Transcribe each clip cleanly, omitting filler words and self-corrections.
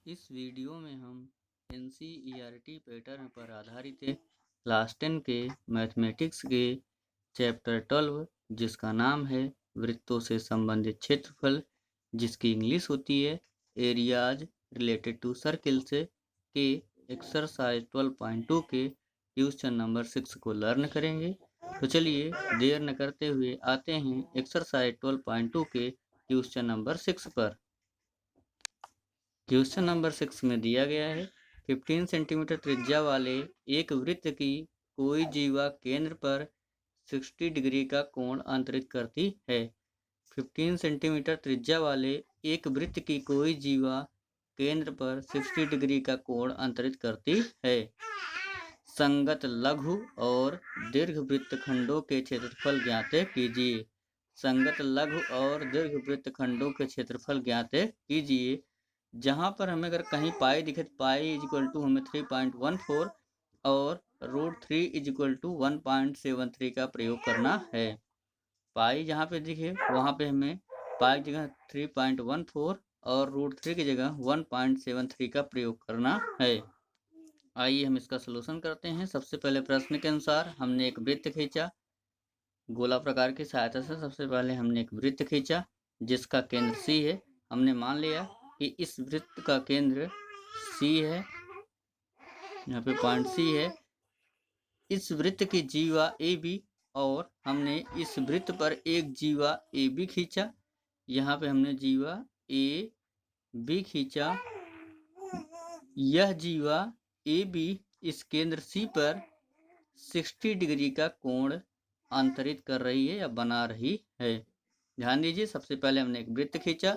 इस वीडियो में हम NCERT पैटर्न पर आधारित क्लास 10 के मैथमेटिक्स के चैप्टर 12 जिसका नाम है वृत्तों से संबंधित क्षेत्रफल, जिसकी इंग्लिश होती है एरियाज रिलेटेड टू सर्किल्स के एक्सरसाइज 12.2 के क्वेश्चन नंबर 6 को लर्न करेंगे। तो चलिए देर न करते हुए आते हैं एक्सरसाइज 12.2 के क्वेश्चन नंबर 6 पर। क्वेश्चन नंबर 6 में दिया गया है 15 सेंटीमीटर त्रिज्या वाले एक वृत्त की कोई जीवा केंद्र पर 60 डिग्री का कोण अंतरित करती है। 15 सेंटीमीटर त्रिज्या वाले एक वृत्त की कोई जीवा केंद्र पर 60 डिग्री का कोण अंतरित करती है। संगत लघु और दीर्घ वृत्तखंडों के क्षेत्रफल ज्ञात कीजिए। संगत लघु और दीर्घ वृत्तखंडों के क्षेत्रफल ज्ञात कीजिए। जहाँ पर हमें अगर कहीं पाई दिखे तो पाई इक्वल टू हमें 3.14 और √3 इक्वल टू 1.73 का प्रयोग करना है। पाई जहाँ पे दिखे वहाँ पे हमें पाई की जगह 3.14 और √3 की जगह 1.73 का प्रयोग करना है। आइए हम इसका सलूशन करते हैं। सबसे पहले प्रश्न के अनुसार हमने एक वृत्त खींचा गोला प्रकार की सहायता से। सबसे पहले हमने एक वृत्त खींचा जिसका केंद्र C है। हमने मान लिया कि इस वृत्त का केंद्र C है, यहाँ पे पॉइंट C है। इस वृत्त की जीवा AB और हमने इस वृत्त पर एक जीवा AB खींचा। यहाँ पे हमने जीवा AB खींचा। यह जीवा AB इस केंद्र C पर 60 डिग्री का कोण अंतरित कर रही है या बना रही है। ध्यान दीजिए, सबसे पहले हमने एक वृत्त खींचा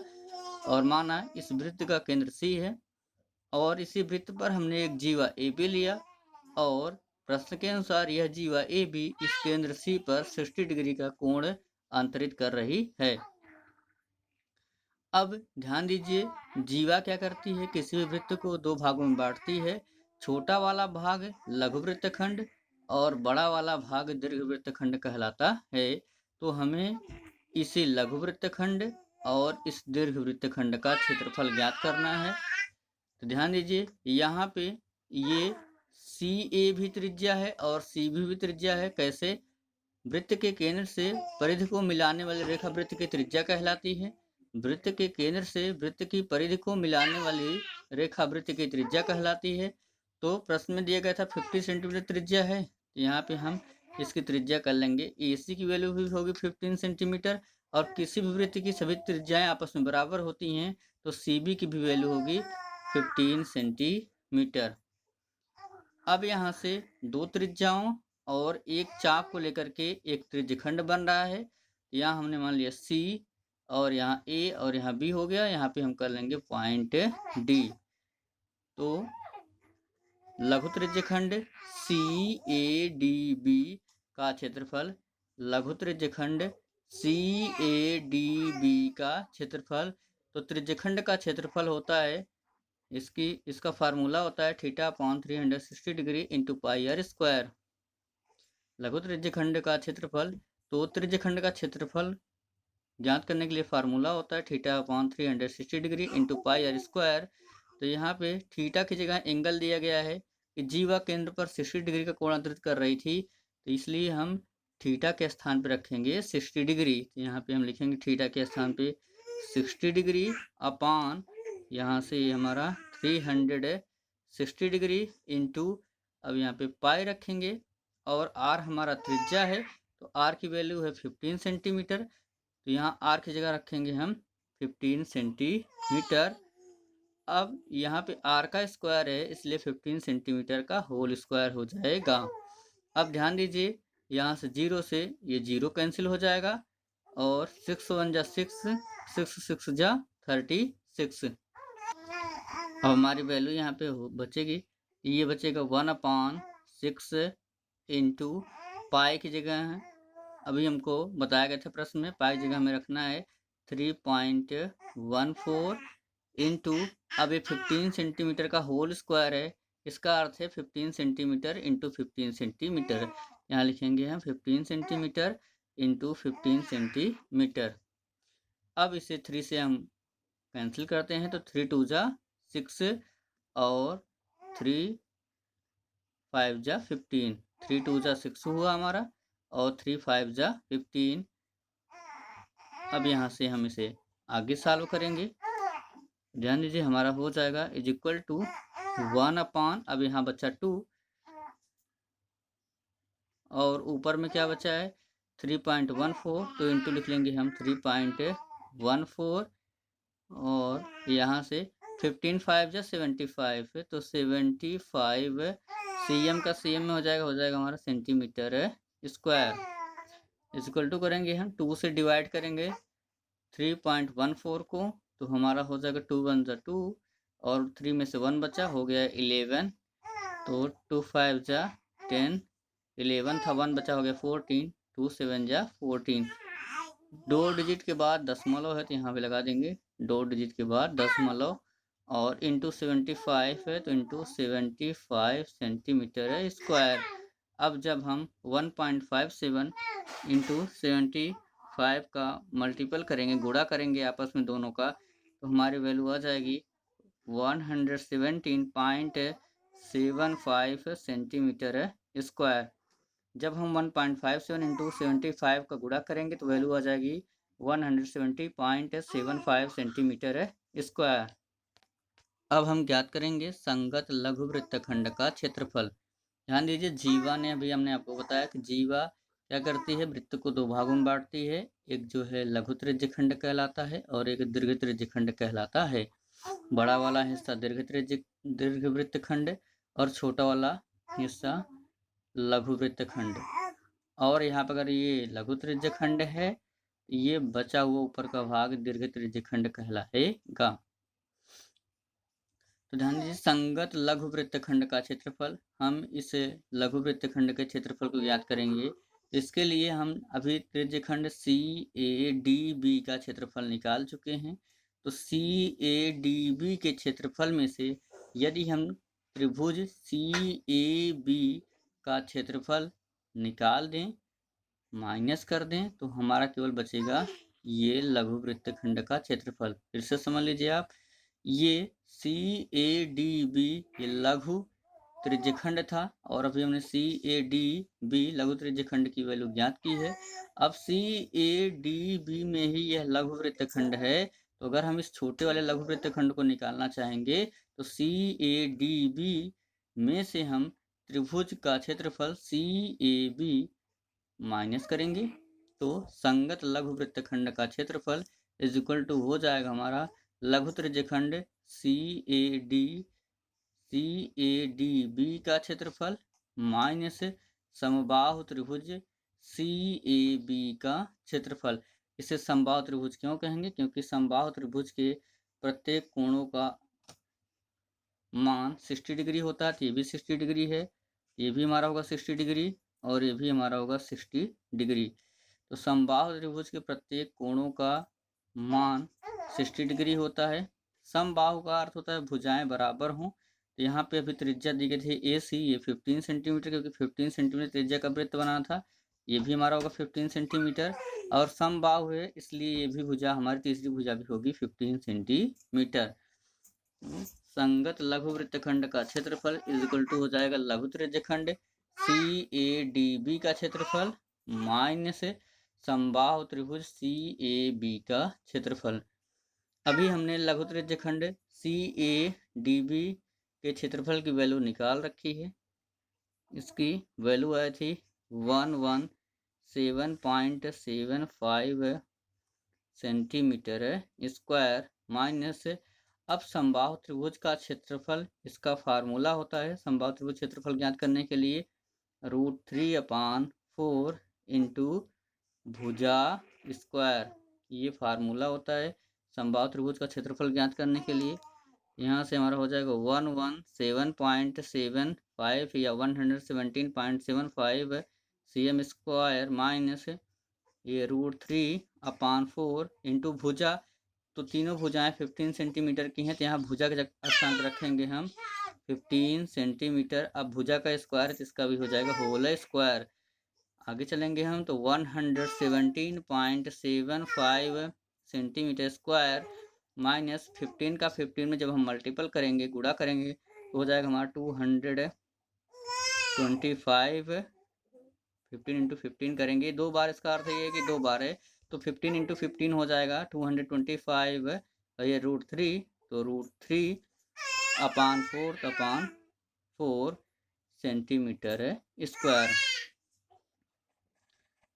और माना इस वृत्त का केंद्र C है और इसी वृत्त पर हमने एक जीवा AB लिया और प्रश्न के अनुसार यह जीवा AB इस केंद्र C पर 60 डिग्री का कोण अंतरित कर रही है। अब ध्यान दीजिए, जीवा क्या करती है, किसी भी वृत्त को दो भागों में बांटती है। छोटा वाला भाग लघु वृत्तखंड और बड़ा वाला भाग दीर्घ वृत्तखंड कहलाता है। तो हमें इसी लघु वृत्तखंड और इस दीर्घ वृत्तखंड का क्षेत्रफल ज्ञात करना है। तो ध्यान दीजिए, यहाँ पे ये CA भी त्रिज्या है और CB भी त्रिज्या है। कैसे? वृत्त के केंद्र से परिधि को मिलाने वाली रेखा वृत्त की त्रिज्या कहलाती है। वृत्त के केंद्र से वृत्त की परिधि को मिलाने वाली रेखा वृत्त की त्रिज्या कहलाती है। तो प्रश्न में दिया गया था 50 सेंटीमीटर त्रिज्या है, तो यहाँ पे हम इसकी त्रिज्या कर लेंगे। AC की वैल्यू भी होगी 15 सेंटीमीटर और किसी भी वृत्त की सभी त्रिज्याएं आपस में बराबर होती हैं, तो CB की भी वैल्यू होगी 15 सेंटीमीटर। अब यहाँ से दो त्रिज्याओं और एक चाप को लेकर के एक त्रिज्यखंड बन रहा है। यहाँ हमने मान लिया C और यहाँ A और यहाँ B हो गया। यहाँ पे हम कर लेंगे पॉइंट D। तो लघु त्रिज्यखंड CADB का क्षेत्रफल, लघु त्रिज्यखंड CADB का क्षेत्रफल, तो त्रिज्यखंड का क्षेत्रफल होता है इसका फार्मूला होता है θ/360 डिग्री इंटू πr²। लघु त्रिज्यखंड का क्षेत्रफल, तो त्रिज्यखंड का क्षेत्रफल ज्ञात करने के लिए फार्मूला होता है θ/360 डिग्री इंटू πr²। तो यहाँ पे थीटा की जगह एंगल दिया गया है कि जीवा केंद्र पर 60 डिग्री का कोण अंतरित कर रही थी, तो इसलिए हम थीटा के स्थान पे रखेंगे 60 डिग्री। तो यहाँ पे हम लिखेंगे थीटा के स्थान पे 60 डिग्री अपान यहाँ से हमारा 360 डिग्री इंटू, अब यहाँ पे पाई रखेंगे और R हमारा त्रिज्या है, तो R की वैल्यू है 15 सेंटीमीटर। तो यहाँ R की जगह रखेंगे हम 15 सेंटीमीटर। अब यहाँ पे R का स्क्वायर है, इसलिए 15 सेंटीमीटर का होल स्क्वायर हो जाएगा। अब ध्यान दीजिए, यहाँ से 0 से ये 0 कैंसिल हो जाएगा और 6 1 जा 6, 6 6 जा 36। अब हमारी वैल्यू यहाँ पे बचेगी, ये बचेगा 1/6 इंटू पाई की जगह है, अभी हमको बताया गया था प्रश्न में, पाई की जगह हमें रखना है 3.14 इंटू, अब ये 15 सेंटीमीटर का होल स्क्वायर है, इसका अर्थ है 15 सेंटीमीटर इंटू 15 सेंटीमीटर। यहाँ लिखेंगे हम 15 सेंटीमीटर इंटू 15 सेंटीमीटर। अब इसे 3 से हम कैंसिल करते हैं, तो 3 2 जा 6 और 3 5 जा 15, 3 2 जा 6 हुआ हमारा और 3 5 जा 15। अब यहाँ से हम इसे आगे सॉल्व करेंगे। ध्यान दीजिए हमारा हो जाएगा इज इक्वल टू 1 अब यहाँ बचा 2 और ऊपर में क्या बचा है 3.14, तो इंटू लिख लेंगे हम 3.14 और यहाँ से 15 5 जा 75 है, तो 75 cm का cm में हो जाएगा हमारा सेंटीमीटर स्क्वायर। इक्वल टू करेंगे हम 2 से डिवाइड करेंगे 3.14 को, तो हमारा हो जाएगा 2 1 जा 2 और 3 में से 1 बचा हो गया 11, तो 2 5 जा 10, 11 था 1 बचा हो गया 14, 2 7 जा 14। 2 डिजिट के बाद दशमलव है तो यहाँ पे लगा देंगे 2 डिजिट के बाद दशमलव और इंटू 75 है तो इंटू 75 सेंटीमीटर स्क्वायर। अब जब हम 1.57 इंटू 75 का मल्टीपल करेंगे, गुणा करेंगे आपस में दोनों का, तो हमारी वैल्यू आ जाएगी 117.75 सेंटीमीटर स्क्वायर। जब हम 1.57 इंटू 75 का गुणा करेंगे तो वैल्यू आ जाएगी 170.75 सेंटीमीटर स्क्वायर। अब हम ज्ञात करेंगे संगत लघु वृत्तखंड का क्षेत्रफल। ध्यान दीजिए जीवा ने अभी हमने आपको बताया कि जीवा क्या करती है, वृत्त को दो भागों में बांटती है, एक जो है लघु त्रिज्य खंड कहलाता है और एक दीर्घ त्रिज्य खंड कहलाता है। बड़ा वाला हिस्सा दीर्घ वृत्त खंड और छोटा वाला हिस्सा लघु वृत्त खंड। और यहाँ पर अगर ये लघु त्रिज्य खंड है, ये बचा हुआ ऊपर का भाग दीर्घ त्रिज्य खंड कहलाएगा। तो ध्यान दीजिए संगत लघु वृत्तखंड का क्षेत्रफल, हम इस लघु वृत्तखंड के क्षेत्रफल को ज्ञात करेंगे। इसके लिए हम अभी त्रिज्यखंड CADB का क्षेत्रफल निकाल चुके हैं। तो CADB के क्षेत्रफल में से यदि हम त्रिभुज CAB का क्षेत्रफल निकाल दें, माइनस कर दें, तो हमारा केवल बचेगा ये लघु वृत्तखंड का क्षेत्रफल। फिर से समझ लीजिए आप, ये CADB ये लघु त्रिज्यखंड था और अभी हमने CADB लघु त्रिज्यखंड की वैल्यू ज्ञात की है। अब CADB में ही यह लघु वृत्तखंड है, तो अगर हम इस छोटे वाले लघु वृत्तखंड को निकालना चाहेंगे तो CADB में से हम त्रिभुज का क्षेत्रफल CAB माइनस करेंगे, तो संगत लघु वृत्तखंड का क्षेत्रफल इज इक्वल टू हो जाएगा हमारा लघु त्रिज्यखंड CADB का क्षेत्रफल माइनस समबाहु त्रिभुज CAB का क्षेत्रफल। इसे समबाहु त्रिभुज क्यों कहेंगे, क्योंकि समबाहु त्रिभुज के प्रत्येक कोणों का मान 60 डिग्री होता है। तो ये भी 60 डिग्री है, ये भी हमारा होगा 60 डिग्री और ये भी हमारा होगा 60 डिग्री। तो समबाहु त्रिभुज के प्रत्येक कोणों का मान 60 डिग्री होता है। समबाहु का अर्थ होता है भुजाएं बराबर हों। तो यहाँ पे अभी त्रिज्या दी गई थी AC, ये 15 सेंटीमीटर, क्योंकि 15 सेंटीमीटर त्रिज्या का वृत्त बना था। ये भी हमारा होगा 15 सेंटीमीटर और समबाहु है, इसलिए ये भी भुजा हमारी तीसरी भुजा भी होगी 15 सेंटीमीटर। संगत लघु वृत्तखंड का क्षेत्रफल इज इक्वल टू हो जाएगा लघु त्रिज्यखंड CADB का क्षेत्रफल माइनस समबाहु त्रिभुज CAB का क्षेत्रफल। अभी हमने लघु त्रिज्यखंड CADB के क्षेत्रफल की वैल्यू निकाल रखी है। इसकी वैल्यू आई थी 117.75 सेंटीमीटर स्क्वायर माइनस, अब समबाहु त्रिभुज का क्षेत्रफल, इसका फार्मूला होता है समबाहु त्रिभुज क्षेत्रफल ज्ञात करने के लिए √3/4 इंटू भुजा स्क्वायर, ये फार्मूला होता है समबाहु त्रिभुज का क्षेत्रफल ज्ञात करने के लिए। यहाँ से हमारा हो जाएगा 117.75 या 117.75 cm स्क्वायर माइनस ये √3/4 इंटू भुजा, तो तीनों भुजाएं 15 सेंटीमीटर की हैं, तो यहाँ भुजा का अक्षांक रखेंगे हम 15 सेंटीमीटर। अब भुजा का स्क्वायर तो इसका भी हो जाएगा होल स्क्वायर। आगे चलेंगे हम तो 117.75 सेंटीमीटर स्क्वायर माइनस 15 का 15 में जब हम मल्टीपल करेंगे, गुणा करेंगे, तो हो जाएगा हमारा 225। 15 इंटू 15 करेंगे, 2 बार, इसका अर्थ ये है कि 2 बार है, तो 15 इंटू 15 हो जाएगा 225, और ये √3, तो √3/4 सेंटीमीटर स्क्वायर।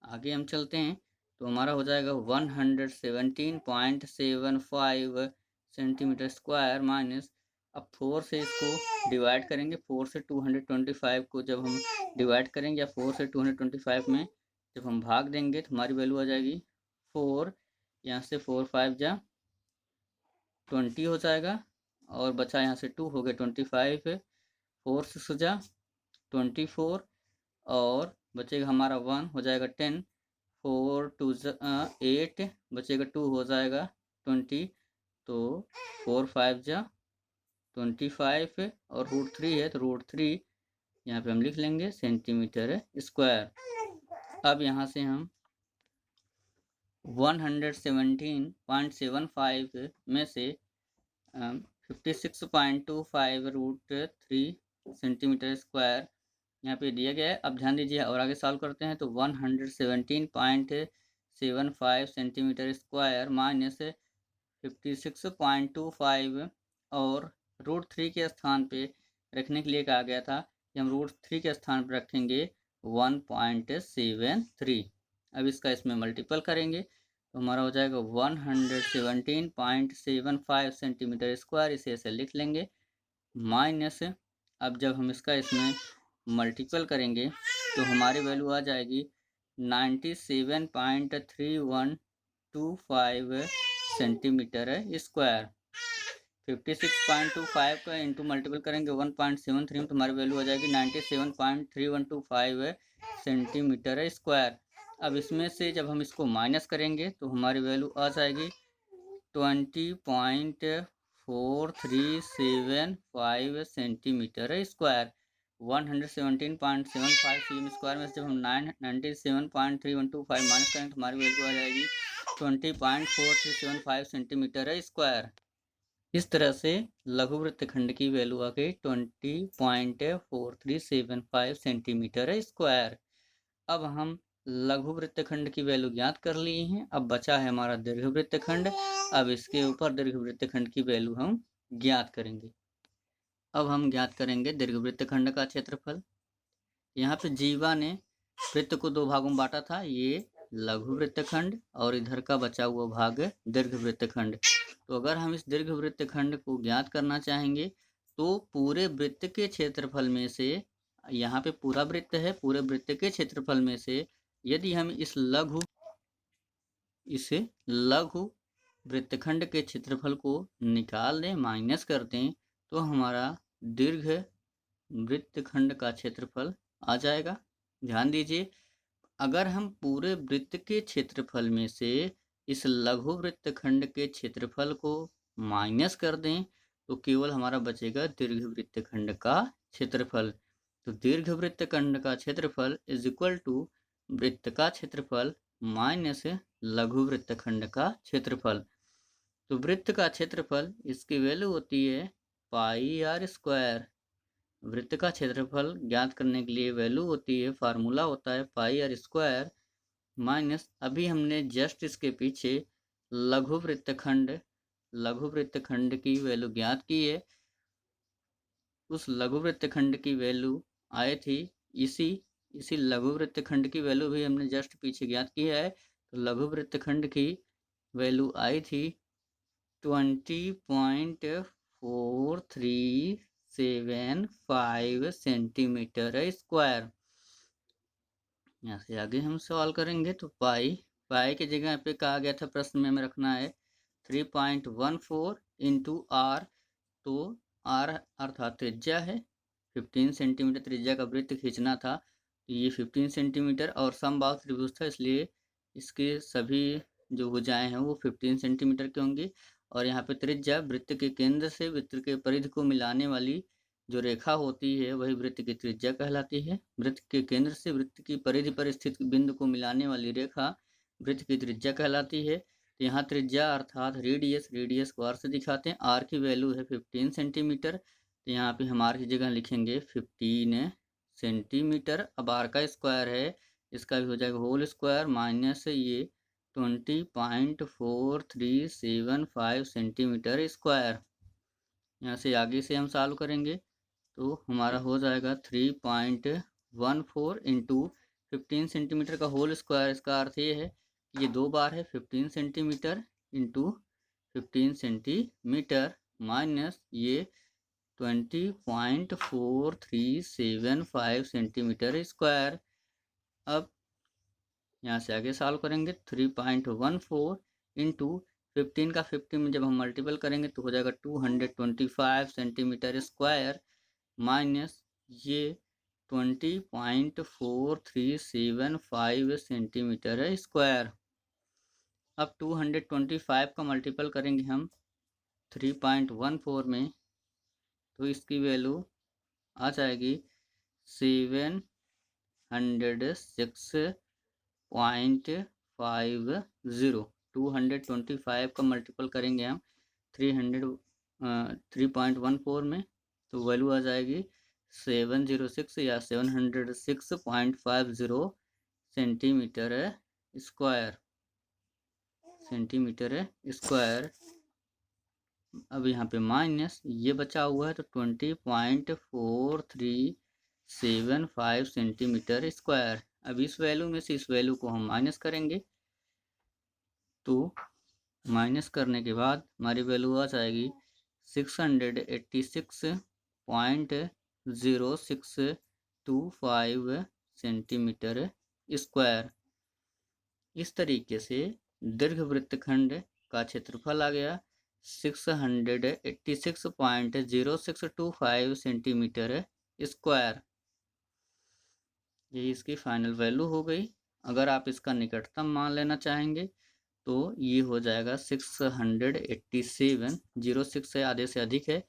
आगे हम चलते हैं, तो हमारा हो जाएगा 117.75 सेंटीमीटर स्क्वायर माइनस, अब 4 से इसको डिवाइड करेंगे, 4 से 225 को जब हम डिवाइड करेंगे या 4 से 225 में जब हम भाग देंगे तो हमारी वैल्यू आ जाएगी 4, यहाँ से 4 5 जा 20 हो जाएगा, और बचा यहाँ से 2 हो गए 25, 4 से जा 24, और बचेगा हमारा 1 हो जाएगा 10, 4 2 8, बचेगा 2 हो जाएगा 20, तो 4 5 जा 25, और √3 है तो √3 यहाँ पे हम लिख लेंगे सेंटीमीटर स्क्वायर। अब यहाँ से हम 117.75 में से 56.25 √3 सेंटीमीटर स्क्वायर यहाँ पे दिया गया है। अब ध्यान दीजिए और आगे सॉल्व करते हैं, तो 117.75 सेंटीमीटर स्क्वायर माइनस 56.25, और √3 के स्थान पे रखने के लिए कहा गया था कि हम √3 के स्थान पर रखेंगे 1.73। अब इसका इसमें मल्टीपल करेंगे तो हमारा हो जाएगा 117.75 सेंटीमीटर स्क्वायर, इसे ऐसे लिख लेंगे, माइनस, अब जब हम इसका इसमें मल्टीपल करेंगे तो हमारी वैल्यू आ जाएगी 97.3125 सेंटीमीटर स्क्वायर। 56.25 का इंटू मल्टीपल करेंगे 1.73 में तो हमारी वैल्यू आ जाएगी 97.3125 सेंटीमीटर स्क्वायर। अब इसमें से जब हम इसको माइनस करेंगे तो हमारी वैल्यू आ जाएगी 20.4375 सेंटीमीटर स्क्वायर। 117.75 cm स्क्वायर में से जब हम 97.3125 माइनस करेंगे तो हमारी वैल्यू आ जाएगी 20.4375 सेंटीमीटर स्क्वायर। इस तरह से लघु वृत्तखंड की वैल्यू आ गई 20.4375 सेंटीमीटर स्क्वायर। अब हम लघु वृत्तखंड की वैल्यू ज्ञात कर लिए हैं, अब बचा है हमारा दीर्घ वृत्तखंड। अब इसके ऊपर दीर्घ वृत्तखंड की वैल्यू हम ज्ञात करेंगे। अब हम ज्ञात करेंगे दीर्घ वृत्तखंड का क्षेत्रफल। यहाँ पे जीवा ने वृत्त को 2 भागों में बांटा था, ये लघु वृत्तखंड और इधर का बचा हुआ भाग दीर्घ वृत्तखंड। तो अगर हम इस दीर्घ वृत्तखंड को ज्ञात करना चाहेंगे तो पूरे वृत्त के क्षेत्रफल में से, यहाँ पे पूरा वृत्त है, पूरे वृत्त के क्षेत्रफल में से यदि हम इस लघु वृत्तखंड के क्षेत्रफल को निकाल दें, माइनस कर दें, तो हमारा दीर्घ वृत्तखंड का क्षेत्रफल आ जाएगा। ध्यान दीजिए, अगर हम पूरे वृत्त के क्षेत्रफल में से इस लघु वृत्तखंड के क्षेत्रफल को माइनस कर दें तो केवल हमारा बचेगा दीर्घ वृत्तखंड का क्षेत्रफल। तो दीर्घ वृत्तखंड का क्षेत्रफल इज इक्वल टू वृत्त का क्षेत्रफल माइनस लघु वृत्तखंड का क्षेत्रफल। तो वृत्त का क्षेत्रफल, इसकी वैल्यू होती है πr²। वृत्त का क्षेत्रफल ज्ञात करने के लिए वैल्यू होती है, फार्मूला होता है πr² माइनस, अभी हमने जस्ट इसके पीछे लघु वृत्तखंड की वैल्यू ज्ञात की है। उस लघु वृत्तखंड की वैल्यू आई थी, इसी लघु वृत्तखंड की वैल्यू भी हमने जस्ट पीछे ज्ञात की है। तो लघु वृत्तखंड की वैल्यू आई थी 20.4375 सेंटीमीटर स्क्वायर। यहाँ से आगे हम सवाल करेंगे तो पाई की जगह पे कहा गया था प्रश्न में हमें रखना है 3.14 इंटू आर। तो आर अर्थात त्रिज्या है, 15 सेंटीमीटर त्रिज्या का वृत्त खींचना था, तो ये 15 सेंटीमीटर और समबाहु त्रिभुज था, इसलिए इसके सभी जो भुजाएं हैं वो 15 सेंटीमीटर की होंगी। और यहाँ पे त्रिज्या वृत्त के केंद्र से वृत्त के परिधि को मिलाने वाली जो रेखा होती है वही वृत्त की त्रिज्या कहलाती है। वृत्त के केंद्र से वृत्त की परिधि पर स्थित बिंदु को मिलाने वाली रेखा वृत्त की त्रिज्या कहलाती है। तो यहाँ त्रिज्या अर्थात रेडियस को आर से दिखाते हैं। आर की वैल्यू है 15 सेंटीमीटर, तो यहाँ पे हम आर की जगह लिखेंगे 15 सेंटीमीटर। अब आर का स्क्वायर है, इसका भी हो जाएगा होल स्क्वायर माइनस ये 20.4375 सेंटीमीटर स्क्वायर। यहाँ से आगे से हम सॉल्व करेंगे तो हमारा हो जाएगा 3.14 इंटू 15 सेंटीमीटर का होल स्क्वायर। इसका अर्थ ये है कि ये 2 बार है 15 सेंटीमीटर इंटू 15 सेंटीमीटर माइनस ये 20.4375 सेंटीमीटर स्क्वायर। अब यहाँ से आगे सॉल्व करेंगे 3.14 इंटू 15 का 50 में जब हम मल्टीपल करेंगे तो हो जाएगा 225 सेंटीमीटर स्क्वायर माइनस ये 20.4375 सेंटीमीटर स्क्वायर। अब 225 का मल्टीपल करेंगे हम 3.14 में तो इसकी वैल्यू आ जाएगी 706.50। 225 का मल्टीपल करेंगे हम 3.14 में तो वैल्यू आ जाएगी 706 या 706.50 सेंटीमीटर स्क्वायर। अब यहाँ पे माइनस ये बचा हुआ है तो 20.4375 सेंटीमीटर स्क्वायर। अब इस वैल्यू में से इस वैल्यू को हम माइनस करेंगे तो माइनस करने के बाद हमारी वैल्यू आ जाएगी 686.0625 सेंटीमीटर स्क्वायर। इस तरीके से दीर्घ वृत्तखंड का क्षेत्रफल आ गया 686.0625 सेंटीमीटर स्क्वायर। ये इसकी फाइनल वैल्यू हो गई। अगर आप इसका निकटतम मान लेना चाहेंगे तो ये हो जाएगा 687। 06 से आधे से अधिक है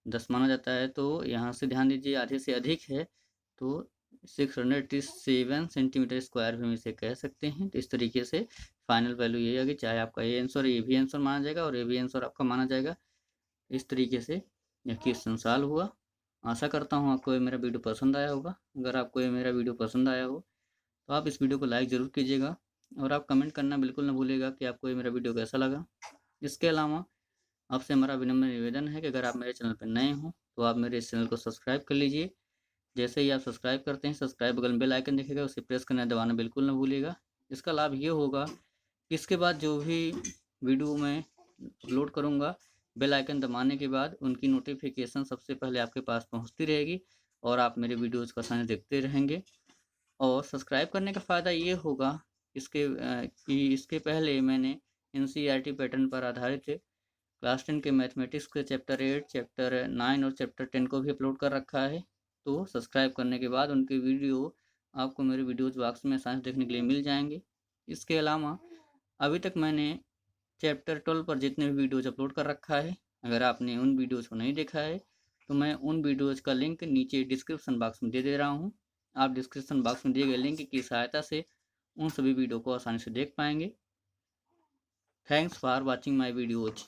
10 माना जाता है तो यहाँ से ध्यान दीजिए आधे से अधिक है तो 687 सेंटीमीटर स्क्वायर भी हम इसे कह सकते हैं। तो इस तरीके से फाइनल वैल्यू ये है कि चाहे आपका ये आंसर ये भी आंसर माना जाएगा और ये भी आंसर आपका माना जाएगा। इस तरीके से यह क्वेश्चन सॉल्व हुआ। आशा करता हूँ आपको ये मेरा वीडियो पसंद आया होगा। अगर आपको ये मेरा वीडियो पसंद आया हो तो आप इस वीडियो को लाइक ज़रूर कीजिएगा और आप कमेंट करना बिल्कुल ना भूलिएगा कि आपको ये मेरा वीडियो कैसा लगा। इसके अलावा आपसे हमारा विनम्र निवेदन है कि अगर आप मेरे चैनल पर नए हों तो आप मेरे इस चैनल को सब्सक्राइब कर लीजिए। जैसे ही आप सब्सक्राइब करते हैं सब्सक्राइब बगल में बेल आइकन दिखेगा उसे प्रेस करना दबाना बिल्कुल ना भूलिएगा। इसका लाभ ये होगा कि इसके बाद जो भी वीडियो मैं अपलोड करूँगा बेल आइकन दबाने के बाद उनकी नोटिफिकेशन सबसे पहले आपके पास पहुँचती रहेगी और आप मेरे वीडियोज़ को आसानी से देखते रहेंगे। और सब्सक्राइब करने का फ़ायदा ये होगा कि इसके पहले मैंने NCERT पैटर्न पर आधारित क्लास 10 के मैथमेटिक्स के चैप्टर 8, चैप्टर 9 और चैप्टर 10 को भी अपलोड कर रखा है। तो सब्सक्राइब करने के बाद उनके वीडियो आपको मेरे वीडियोज़ बॉक्स में आसानी से देखने के लिए मिल जाएंगे। इसके अलावा अभी तक मैंने चैप्टर 12 पर जितने भी वीडियोज़ अपलोड कर रखा है अगर आपने उन वीडियोज़ को नहीं देखा है तो मैं उन वीडियोज़ का लिंक नीचे डिस्क्रिप्शन बॉक्स में दे रहा हूँ। आप डिस्क्रिप्शन बॉक्स में दिए गए लिंक की सहायता से उन सभी वीडियो को आसानी से देख पाएंगे। Thanks for watching my videos.